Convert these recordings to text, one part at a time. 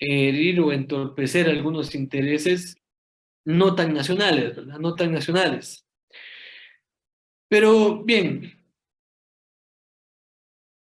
herir o entorpecer algunos intereses no tan nacionales, ¿verdad? No tan nacionales. Pero bien,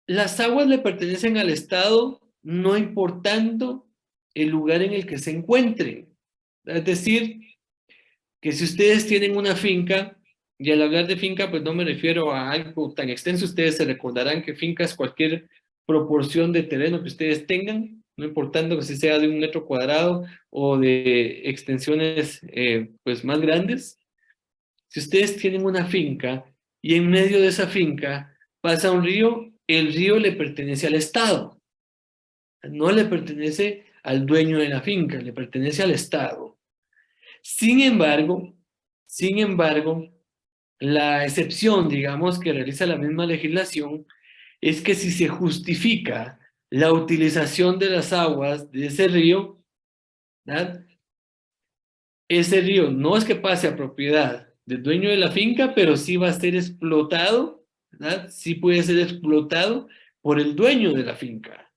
las aguas le pertenecen al Estado no importando el lugar en el que se encuentren. Es decir, que si ustedes tienen una finca, y al hablar de finca, pues no me refiero a algo tan extenso, ustedes se recordarán que finca es cualquier proporción de terreno que ustedes tengan, no importando que si sea de 1 metro cuadrado o de extensiones pues más grandes. Si ustedes tienen una finca y en medio de esa finca pasa un río, el río le pertenece al Estado, no le pertenece al dueño de la finca, le pertenece al Estado. Sin embargo, sin embargo, la excepción, digamos, que realiza la misma legislación es que si se justifica la utilización de las aguas de ese río, ¿verdad? Ese río no es que pase a propiedad del dueño de la finca, pero sí va a ser explotado, ¿verdad? Sí puede ser explotado por el dueño de la finca,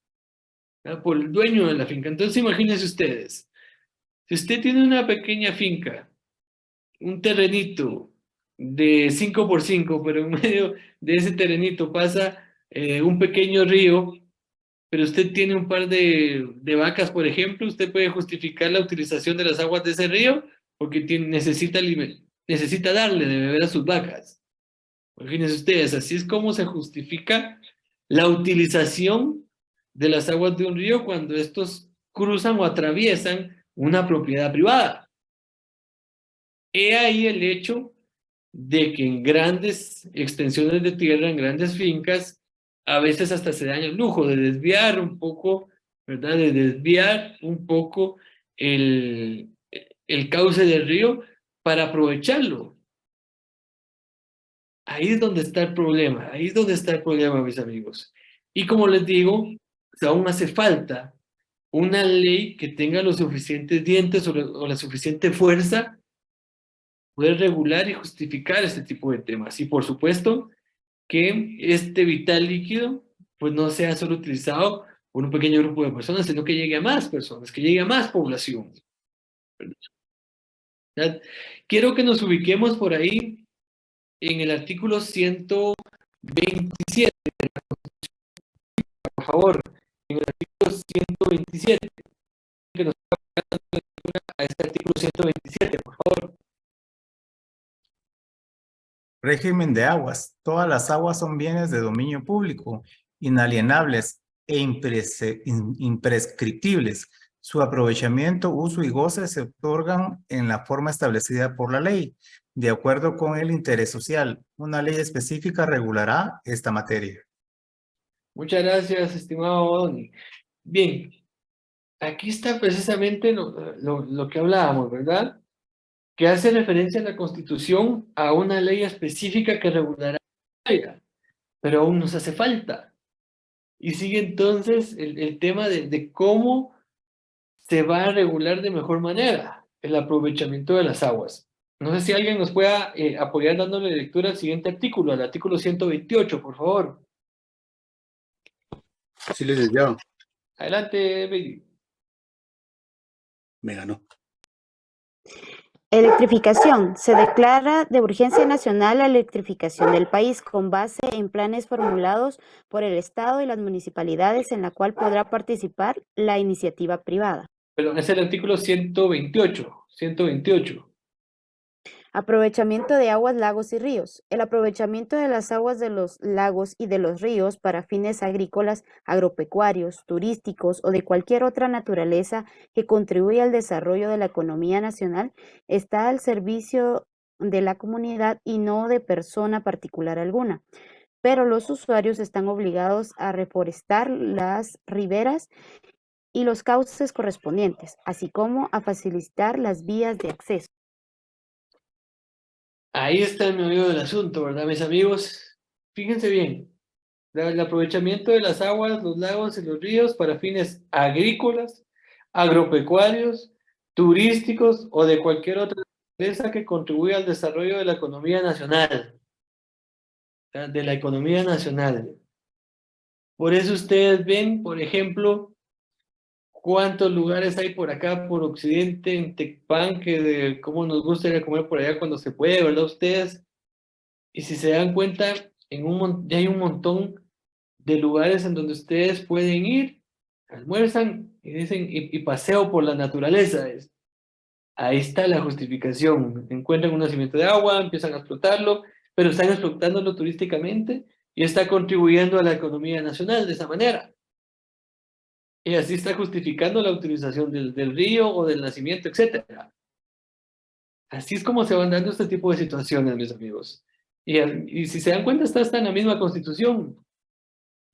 ¿verdad? Por el dueño de la finca. Entonces imagínense ustedes, si usted tiene una pequeña finca, un terrenito de 5 por 5, pero en medio de ese terrenito pasa un pequeño río, pero usted tiene un par de vacas, por ejemplo, usted puede justificar la utilización de las aguas de ese río porque necesita darle de beber a sus vacas. Imagínense ustedes, así es como se justifica la utilización de las aguas de un río cuando estos cruzan o atraviesan una propiedad privada. He ahí el hecho de que en grandes extensiones de tierra, en grandes fincas, a veces hasta se dan el lujo de desviar un poco, ¿verdad? De desviar un poco el, el cauce del río para aprovecharlo. Ahí es donde está el problema, ahí es donde está el problema, mis amigos. Y como les digo, pues aún hace falta una ley que tenga los suficientes dientes o la suficiente fuerza poder regular y justificar este tipo de temas. Y por supuesto que este vital líquido pues no sea solo utilizado por un pequeño grupo de personas, sino que llegue a más personas, que llegue a más población. ¿Verdad? Quiero que nos ubiquemos por ahí en el artículo 127, por favor, en el artículo 127, que nos a este artículo 127, por favor. Régimen de aguas. Todas las aguas son bienes de dominio público, inalienables e imprescriptibles. Su aprovechamiento, uso y goce se otorgan en la forma establecida por la ley, de acuerdo con el interés social. Una ley específica regulará esta materia. Muchas gracias, estimado Donny. Bien, aquí está precisamente lo que hablábamos, ¿verdad? Que hace referencia a la Constitución a una ley específica que regulará la área, pero aún nos hace falta. Y sigue entonces el tema de cómo se va a regular de mejor manera el aprovechamiento de las aguas. No sé si alguien nos pueda apoyar dándole lectura al siguiente artículo, al artículo 128, por favor. Sí, licenciado. Adelante, Baby. Me ganó. Electrificación. Se declara de urgencia nacional la electrificación del país con base en planes formulados por el Estado y las municipalidades en la cual podrá participar la iniciativa privada. Perdón, es el artículo 128. 128. Aprovechamiento de aguas, lagos y ríos. El aprovechamiento de las aguas de los lagos y de los ríos para fines agrícolas, agropecuarios, turísticos o de cualquier otra naturaleza que contribuya al desarrollo de la economía nacional está al servicio de la comunidad y no de persona particular alguna. Pero los usuarios están obligados a reforestar las riberas y los cauces correspondientes, así como a facilitar las vías de acceso. Ahí está el meollo del asunto, ¿verdad, mis amigos? Fíjense bien, el aprovechamiento de las aguas, los lagos y los ríos para fines agrícolas, agropecuarios, turísticos o de cualquier otra empresa que contribuya al desarrollo de la economía nacional, ¿verdad? De la economía nacional. Por eso ustedes ven, por ejemplo, ¿Cuántos lugares hay por acá, por Occidente, en Tecpan, que de cómo nos gusta ir a comer por allá cuando se puede, ¿verdad ustedes? Y si se dan cuenta, ya hay un montón de lugares en donde ustedes pueden ir, almuerzan y dicen, y paseo por la naturaleza. Ahí está la justificación. Encuentran un nacimiento de agua, empiezan a explotarlo, pero están explotándolo turísticamente y está contribuyendo a la economía nacional de esa manera. Y así está justificando la utilización del río o del nacimiento, etcétera. Así es como se van dando este tipo de situaciones, mis amigos. Y si se dan cuenta, está en la misma Constitución.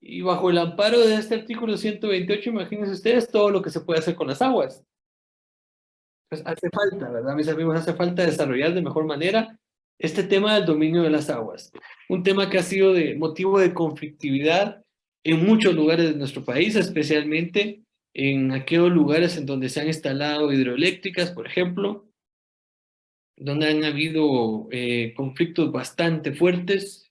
Y bajo el amparo de este artículo 128, imagínense ustedes todo lo que se puede hacer con las aguas. Pues hace falta, ¿verdad, mis amigos? Hace falta desarrollar de mejor manera este tema del dominio de las aguas. Un tema que ha sido de motivo de conflictividad en muchos lugares de nuestro país, especialmente en aquellos lugares en donde se han instalado hidroeléctricas, por ejemplo, donde han habido conflictos bastante fuertes,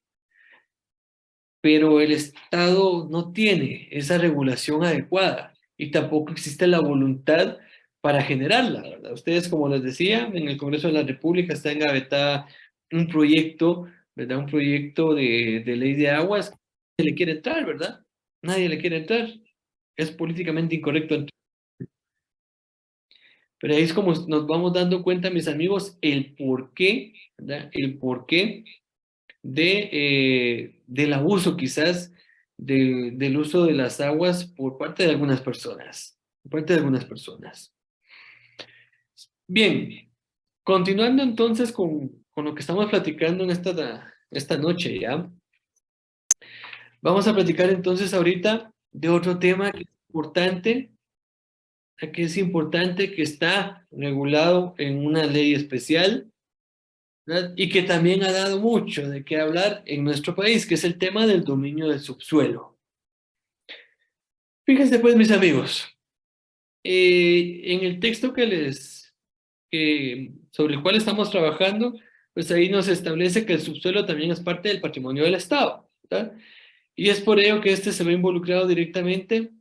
pero el Estado no tiene esa regulación adecuada y tampoco existe la voluntad para generarla, ¿verdad? Ustedes, como les decía, en el Congreso de la República está engavetada un proyecto, ¿verdad? Un proyecto de ley de aguas. Nadie le quiere entrar, ¿verdad? Nadie le quiere entrar. Es políticamente incorrecto entrar. Pero ahí es como nos vamos dando cuenta, mis amigos, el porqué, ¿verdad? El porqué del abuso quizás del uso de las aguas por parte de algunas personas. Por parte de algunas personas. Bien, continuando entonces con lo que estamos platicando en esta noche, ¿ya? Vamos a platicar entonces ahorita de otro tema que es importante, que está regulado en una ley especial, ¿verdad? Y que también ha dado mucho de qué hablar en nuestro país, que es el tema del dominio del subsuelo. Fíjense pues, mis amigos, en el texto sobre el cual estamos trabajando, pues ahí nos establece que el subsuelo también es parte del patrimonio del Estado, ¿verdad? Y es por ello que este se ve involucrado directamente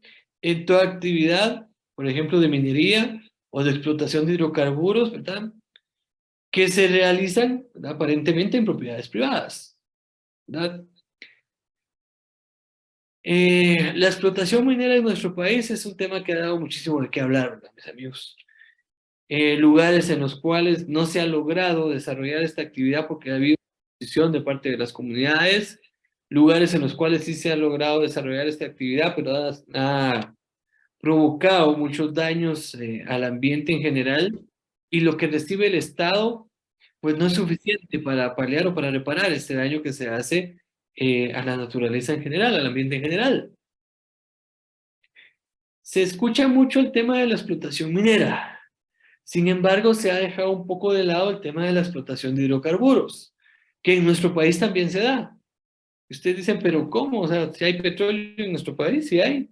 en toda actividad, por ejemplo, de minería o de explotación de hidrocarburos, ¿verdad? Que se realizan, ¿verdad?, aparentemente en propiedades privadas, ¿verdad? La explotación minera en nuestro país es un tema que ha dado muchísimo de qué hablar, ¿verdad, mis amigos? Lugares en los cuales no se ha logrado desarrollar esta actividad porque ha habido oposición de parte de las comunidades, lugares en los cuales sí se ha logrado desarrollar esta actividad, pero ha provocado muchos daños al ambiente en general, y lo que recibe el Estado pues no es suficiente para paliar o para reparar este daño que se hace a la naturaleza en general, al ambiente en general. Se escucha mucho el tema de la explotación minera. Sin embargo, se ha dejado un poco de lado el tema de la explotación de hidrocarburos, que en nuestro país también se da. Ustedes dicen, pero ¿cómo? O sea, si hay petróleo en nuestro país, sí hay.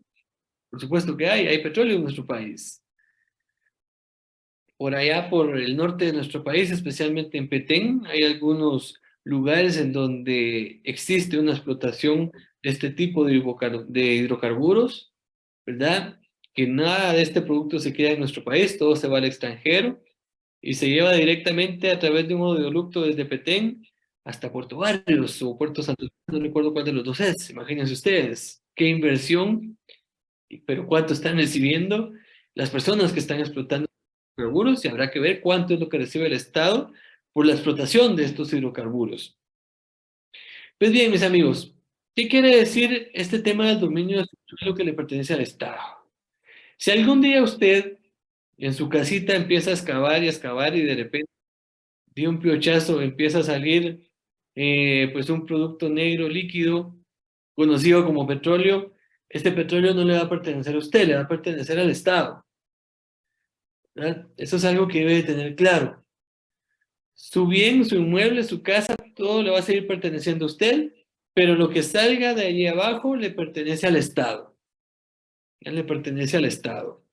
Por supuesto que hay petróleo en nuestro país. Por allá, por el norte de nuestro país, especialmente en Petén, hay algunos lugares en donde existe una explotación de este tipo de hidrocarburos, ¿verdad? Que nada de este producto se queda en nuestro país, todo se va al extranjero y se lleva directamente a través de un oleoducto desde Petén hasta Puerto Barrios o Puerto Santo, no recuerdo cuál de los dos es. Imagínense ustedes, qué inversión, pero cuánto están recibiendo las personas que están explotando hidrocarburos, y habrá que ver cuánto es lo que recibe el Estado por la explotación de estos hidrocarburos. Pues bien, mis amigos, ¿qué quiere decir este tema del dominio del subsuelo que le pertenece al Estado? Si algún día usted en su casita empieza a excavar y de repente de un piochazo empieza a salir pues un producto negro líquido conocido como petróleo, este petróleo no le va a pertenecer a usted, le va a pertenecer al Estado, ¿verdad? Eso es algo que debe de tener claro. Su bien, su inmueble, su casa, todo le va a seguir perteneciendo a usted, pero lo que salga de allí abajo le pertenece al Estado. Ya le pertenece al Estado.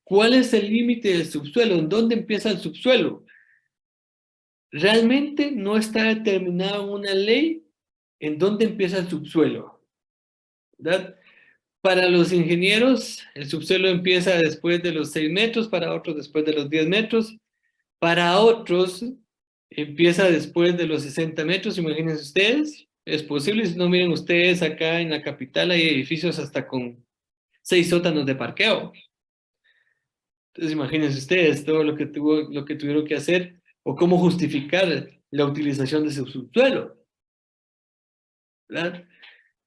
¿Cuál es el límite del subsuelo? ¿En dónde empieza el subsuelo? Realmente no está determinado en una ley en dónde empieza el subsuelo, ¿verdad? Para los ingenieros, el subsuelo empieza después de los 6 metros, para otros después de los 10 metros, para otros empieza después de los 60 metros, imagínense ustedes, es posible, si no miren ustedes acá en la capital hay edificios hasta con 6 sótanos de parqueo. Entonces imagínense ustedes todo lo que tuvieron que hacer o cómo justificar la utilización de ese subsuelo, ¿verdad?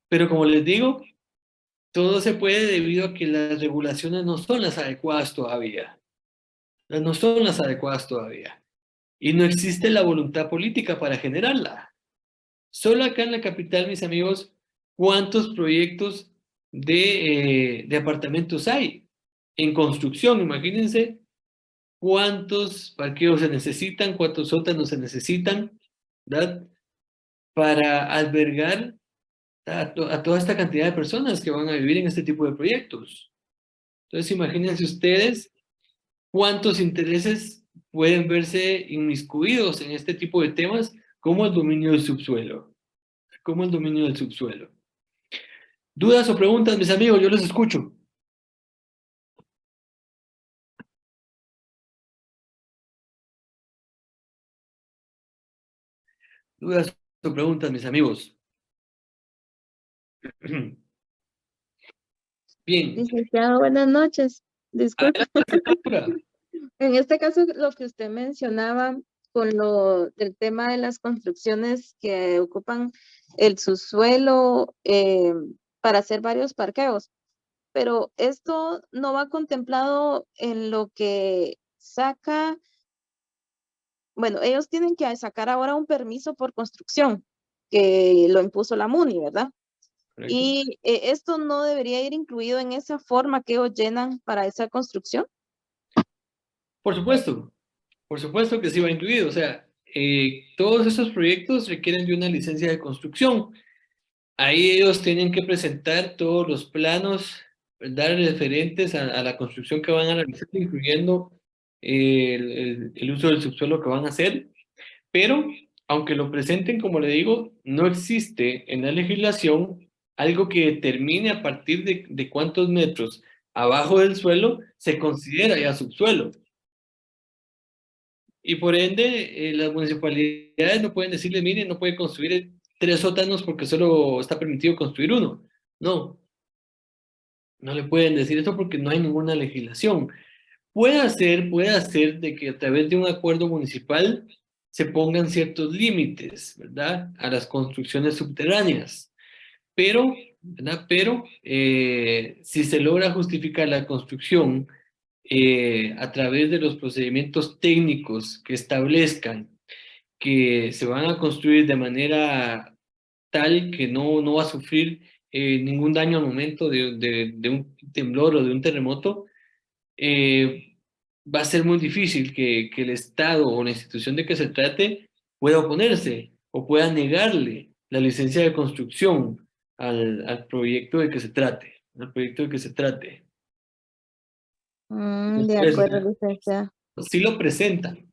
Pero como les digo, todo se puede debido a que las regulaciones no son las adecuadas todavía. No son las adecuadas todavía. Y no existe la voluntad política para generarla. Solo acá en la capital, mis amigos, ¿cuántos proyectos de apartamentos hay en construcción? Imagínense cuántos parqueos se necesitan, cuántos sótanos se necesitan, ¿verdad? Para albergar a toda esta cantidad de personas que van a vivir en este tipo de proyectos. Entonces, imagínense ustedes cuántos intereses pueden verse inmiscuidos en este tipo de temas como el dominio del subsuelo. Como el dominio del subsuelo. ¿Dudas o preguntas, mis amigos? Yo los escucho. ¿Dudas o preguntas, mis amigos? Bien. Licenciado, buenas noches. Disculpe. Adelante, En este caso, lo que usted mencionaba con lo del tema de las construcciones que ocupan el subsuelo para hacer varios parqueos, pero esto no va contemplado en lo que saca, bueno, ellos tienen que sacar ahora un permiso por construcción que lo impuso la MUNI, ¿verdad? correcto. Y esto no debería ir incluido en esa forma que ellos llenan para esa construcción. Por supuesto que sí va incluido. O sea, todos esos proyectos requieren de una licencia de construcción. Ahí ellos tienen que presentar todos los planos, ¿verdad? Referentes a la construcción que van a realizar, incluyendo el uso del subsuelo que van a hacer. Pero, aunque lo presenten, como le digo, no existe en la legislación algo que determine a partir de cuántos metros abajo del suelo se considera ya subsuelo. Y por ende, las municipalidades no pueden decirle, miren, no puede construir 3 sótanos porque solo está permitido construir uno. No, no le pueden decir eso porque no hay ninguna legislación. Puede hacer de que a través de un acuerdo municipal se pongan ciertos límites, ¿verdad? A las construcciones subterráneas. Pero, ¿verdad? Pero si se logra justificar la construcción a través de los procedimientos técnicos que establezcan que se van a construir de manera tal que no va a sufrir ningún daño al momento de un temblor o de un terremoto, va a ser muy difícil que el Estado o la institución de que se trate pueda oponerse o pueda negarle la licencia de construcción al proyecto de que se trate, al proyecto de que se trate. De Entonces, acuerdo, licenciado. sí lo presentan,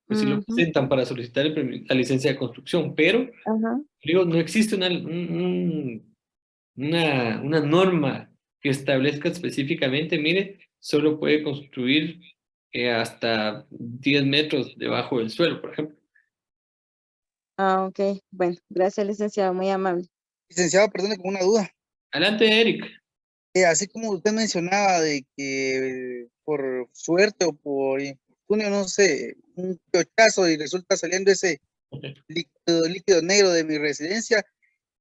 pues sí lo Ujú, presentan para solicitar la licencia de construcción, pero ajá. digo, no existe una norma que establezca específicamente, mire, solo puede construir hasta 10 metros debajo del suelo, por ejemplo. Ah, ok. Bueno, gracias, licenciado, muy amable. Licenciado, perdone con una duda. Adelante, Eric. Así como usted mencionaba de que por suerte o por infortunio, no sé, un piochazo y resulta saliendo ese líquido negro de mi residencia,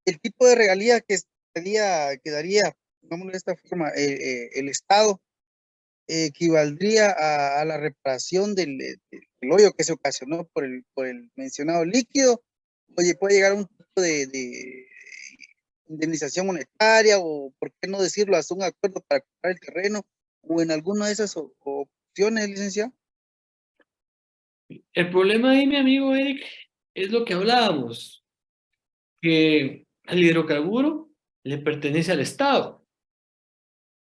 el tipo de regalía que daría, digámoslo de esta forma, el Estado equivaldría a la reparación del hoyo que se ocasionó por el mencionado líquido. Oye, puede llegar a un tipo de indemnización monetaria o, por qué no decirlo, hasta un acuerdo para comprar el terreno o en alguna de esas opciones, licenciado. El problema ahí, mi amigo Eric, es lo que hablábamos, que el hidrocarburo le pertenece al Estado.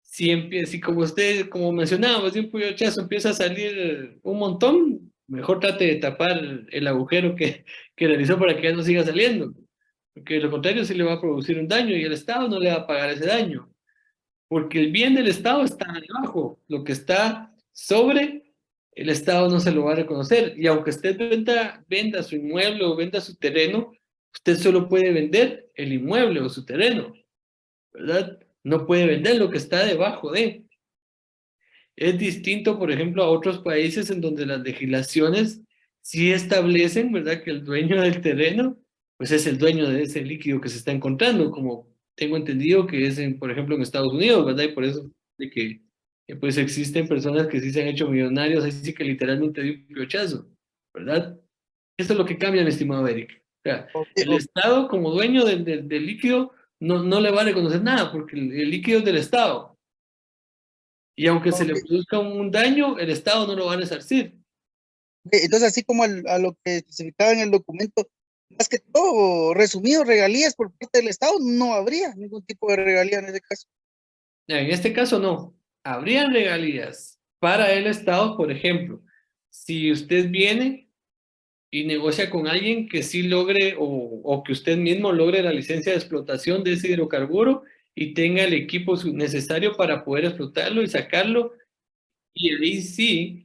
Si como usted, como mencionábamos, de un piochazo empieza a salir un montón, mejor trate de tapar el agujero que realizó para que ya no siga saliendo. Porque de lo contrario sí le va a producir un daño y el Estado no le va a pagar ese daño. porque el bien del Estado está abajo, lo que está sobre, el Estado no se lo va a reconocer, y aunque usted venda su inmueble o venda su terreno, usted solo puede vender el inmueble o su terreno, ¿verdad? No puede vender lo que está debajo de. Es distinto, por ejemplo, a otros países en donde las legislaciones sí establecen, ¿verdad?, que el dueño del terreno, pues es el dueño de ese líquido que se está encontrando, como tengo entendido que es, por ejemplo, en Estados Unidos, ¿verdad? Y por eso de que, pues existen personas que sí se han hecho millonarios, así sí que literalmente de un piochazo, ¿verdad? Esto es lo que cambia, mi estimado Eric. O sea, Ok, el Estado como dueño del líquido no le va a reconocer nada, porque el líquido es del Estado. Y aunque se le ok. produzca un daño, el Estado no lo va a resarcir. Entonces, así como a lo que especificaba en el documento, más que todo, resumido, regalías por parte del Estado, no habría ningún tipo de regalía en ese caso. En este caso no. Habrían regalías para el Estado, por ejemplo, si usted viene y negocia con alguien que sí logre o que usted mismo logre la licencia de explotación de ese hidrocarburo y tenga el equipo necesario para poder explotarlo y sacarlo, y ahí sí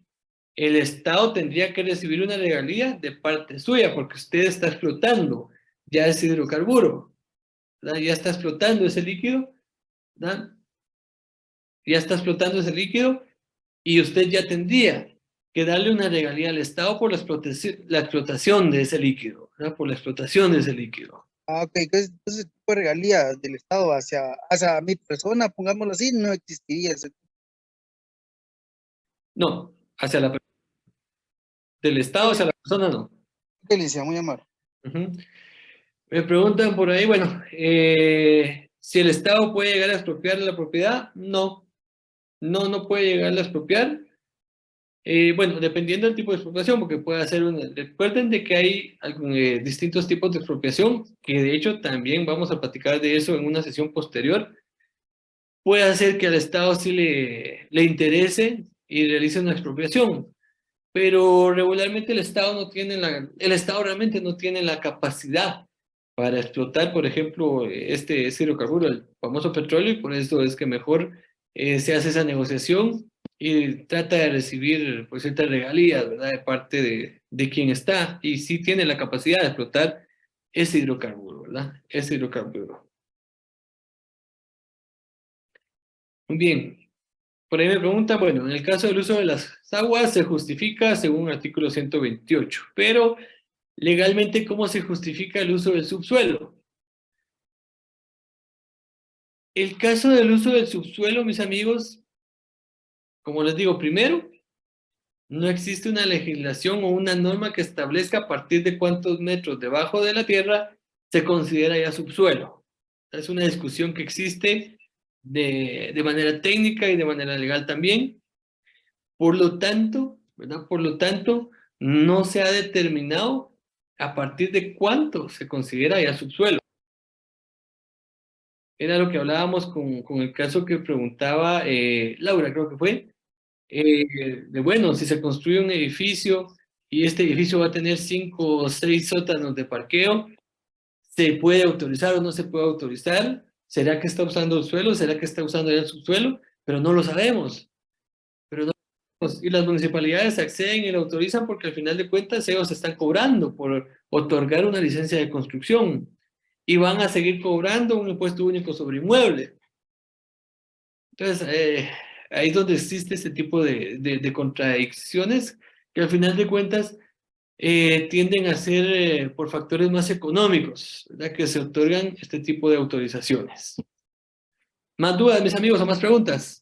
el Estado tendría que recibir una regalía de parte suya, porque usted está explotando ya ese hidrocarburo, ¿verdad? Ya está explotando ese líquido, ¿verdad? Ya está explotando ese líquido y usted ya tendría que darle una regalía al Estado por la explotación de ese líquido, ¿verdad? Por la explotación de ese líquido. Ah, ok, entonces, tipo de regalía del Estado hacia mi persona, pongámoslo así, no existiría ese No, hacia del Estado hacia la persona no. delicia, muy amable. Ujú. Me preguntan por ahí, bueno, si el Estado puede llegar a expropiar la propiedad, no puede llegar a expropiar. Bueno, dependiendo del tipo de expropiación, porque puede hacer recuerden de que hay distintos tipos de expropiación, que de hecho también vamos a platicar de eso en una sesión posterior. Puede hacer que al Estado sí le interese y realice una expropiación, pero regularmente el Estado realmente no tiene la capacidad para explotar, por ejemplo, este hidrocarburo, el famoso petróleo, y por eso es que mejor se hace esa negociación y trata de recibir pues ciertas regalías, ¿verdad?, de parte de quien está y sí tiene la capacidad de explotar ese hidrocarburo, ¿verdad? Ese hidrocarburo. Muy bien. Por ahí me pregunta, bueno, en el caso del uso de las aguas se justifica según el artículo 128, pero legalmente, ¿cómo se justifica el uso del subsuelo? El caso del uso del subsuelo, mis amigos, como les digo, primero, no existe una legislación o una norma que establezca a partir de cuántos metros debajo de la tierra se considera ya subsuelo. Es una discusión que existe de manera técnica y de manera legal también. Por lo tanto, ¿verdad? Por lo tanto, no se ha determinado a partir de cuánto se considera ya subsuelo. Era lo que hablábamos con el caso que preguntaba Laura, creo que fue, de bueno, si se construye un edificio y este edificio va a tener 5 o 6 sótanos de parqueo, ¿se puede autorizar o no se puede autorizar? ¿Será que está usando el suelo? ¿Será que está usando ya el subsuelo? Pero no lo sabemos. Pero no y las municipalidades acceden y lo autorizan porque al final de cuentas ellos están cobrando por otorgar una licencia de construcción y van a seguir cobrando un impuesto único sobre inmueble. Entonces, ahí es donde existe este tipo de contradicciones que al final de cuentas tienden a ser por factores más económicos, ¿verdad?, que se otorgan este tipo de autorizaciones. ¿Más dudas, mis amigos, o más preguntas?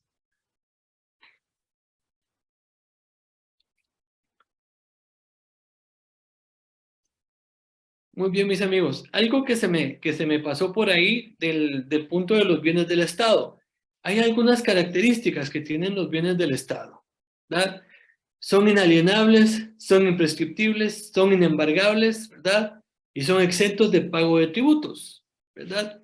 Muy bien, mis amigos. Algo que se me pasó por ahí del punto de los bienes del Estado. Hay algunas características que tienen los bienes del Estado, ¿verdad? Son inalienables, son imprescriptibles, son inembargables, ¿verdad? Y son exentos de pago de tributos, ¿verdad?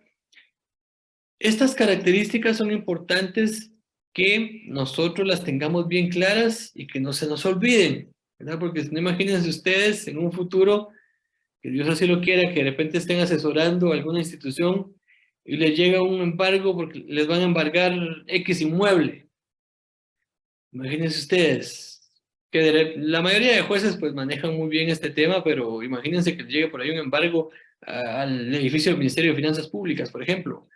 Estas características son importantes que nosotros las tengamos bien claras y que no se nos olviden, ¿verdad? Porque si no, imagínense ustedes en un futuro que Dios así lo quiera, que de repente estén asesorando a alguna institución y les llega un embargo porque les van a embargar X inmueble. Imagínense ustedes, que la mayoría de jueces pues manejan muy bien este tema, pero imagínense que llegue por ahí un embargo al edificio del Ministerio de Finanzas Públicas, por ejemplo.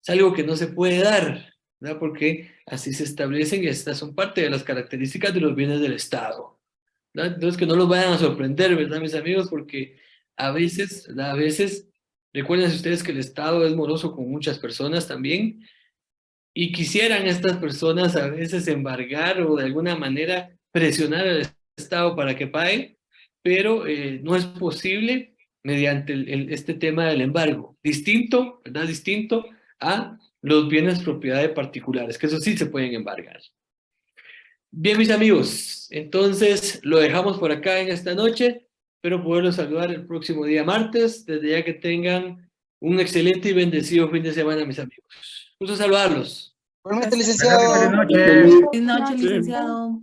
Es algo que no se puede dar, ¿verdad? Porque así se establecen y estas son parte de las características de los bienes del Estado, ¿verdad? Entonces que no los vayan a sorprender, ¿verdad, mis amigos? Porque a veces, recuerden ustedes que el Estado es moroso con muchas personas también, y quisieran estas personas a veces embargar o de alguna manera presionar al Estado para que pague, pero no es posible mediante este tema del embargo. Distinto, ¿verdad? Distinto a los bienes propiedad de particulares, que eso sí se pueden embargar. Bien, mis amigos, entonces lo dejamos por acá en esta noche. Espero poderlos saludar el próximo día martes. Desde ya que tengan un excelente y bendecido fin de semana, mis amigos. Gusto saludarlos. Igualmente, Buenas licenciado. noches. Buenas noches, licenciado.